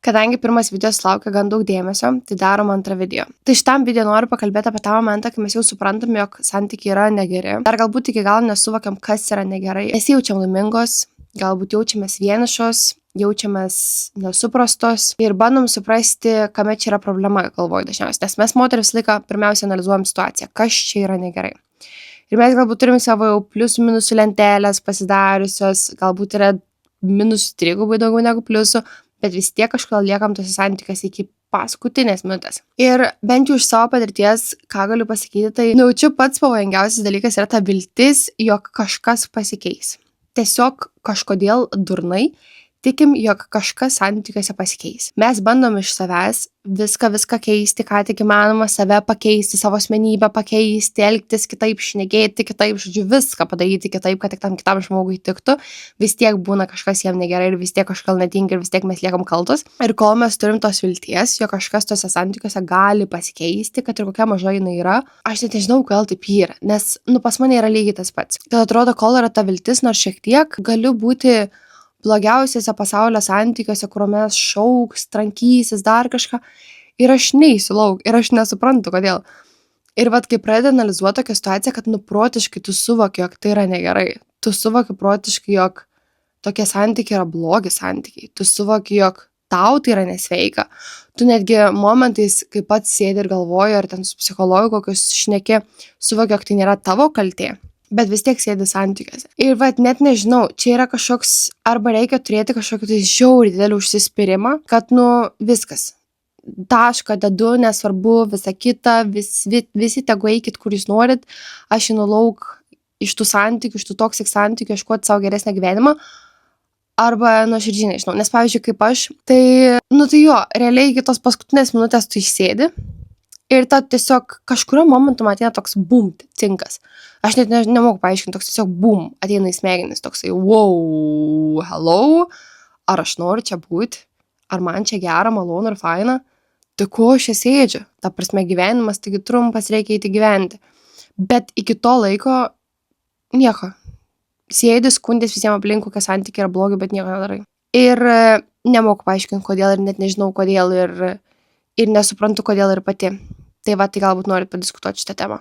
Kadangi pirmas video sulaukė gan daug dėmesio, tai darom antrą video. Tai šitam video noriu pakalbėti apie tą momentą, kai mes jau suprantam, jog santykiai yra negeri. Dar galbūt iki galo nesuvokiam, kas yra negerai. Nesijaučiam laimingos, galbūt jaučiamės vienišos, jaučiamės nesuprastos ir bandom suprasti, kame čia yra problema, galvoju dažniausiai. Nes mes moteris laiką pirmiausia analizuojam situaciją, kas čia yra negerai. Ir mes galbūt turim savo jau pliusų minusų lentelės pasidariusios, galbūt yra minusų trigubai daugiau negu pliusų, bet vis tiek kažkodėl liekam tose santykiuose iki paskutinės minutės. Ir bent jau iš savo patirties, ką galiu pasakyti, tai jaučiu pats pavojingiausias dalykas yra ta viltis, jog kažkas pasikeis. Tiesiog kažkodėl durnai tikim, jog kažkas santykiuose pasikeis. Mes bandom iš savęs viską keisti, ką tik įmanoma, save pakeisti, savo asmenybę pakeisti, elgtis kitaip, šnekėti kitaip, žodžiu, viską padaryti kitaip, kad tik tam kitam žmogui tiktų. Vis tiek būna kažkas jam negerai ir vis tiek kažkas netinka ir vis tiek mes liekam kaltos. Ir kol mes turim tos vilties, jog kažkas tose santykiuose gali pasikeisti, kad ir kokia maža jinai yra, aš net nežinau, kodėl taip yra, nes, pas mane yra lygiai tas pats. Kad atrodo, kol yra ta viltis, nors šiek tiek galiu būti blogiausiuose pasaulio santykiuose, kur mes šauks, trankysis, dar kažką. Ir aš neįsiu lauk, ir aš nesuprantu, kodėl. Ir kai pradedi analizuoti tokią situaciją, kad protiškai tu suvoki, jog tai yra negerai. Tu suvoki protiškai, jog tokie santykiai yra blogi santykiai. Tu suvoki, jog tau tai yra nesveika. Tu netgi momentais, kai pats sėdi ir galvoji, ar ten su psichologu kokius šneki, suvoki, jog tai nėra tavo kaltė. Bet vis tiek sėdi santykiuose. Ir net nežinau, čia yra kažkoks, arba reikia turėti kažkokį tai žiauriai didelį užsispyrimą, kad viskas. Tašką dedu, nesvarbu, visa kita, visi tegu eikit, kur jūs norit, aš einu lauk iš tų santykių, iš tų toksik santykių, ieškoti savo geresnę gyvenimą, arba nuoširdžiai nežinau. Nes pavyzdžiui, kaip aš, tai jo, realiai iki tos paskutinės minutės tu išsėdi. Ir ta tiesiog kažkurio momentu man ateina toks bum, cinkas. Aš net nemoku paaiškinti, toks tiesiog bum, ateina į smegenis, toksai wow, hello, ar aš noriu čia būti, ar man čia gera, malonu ir faina, tai ko aš čia sėdžiu, ta prasme gyvenimas, taigi trumpas, reikia eiti gyventi. Bet iki to laiko nieko. Sėdi, skundės visiems aplink, kokie santykiai yra blogi, bet nieko nedarai. Ir nemoku paaiškinti, kodėl, ir net nežinau, kodėl, ir nesuprantu, kodėl ir pati. Tai galbūt norit padiskutuoti šitą temą.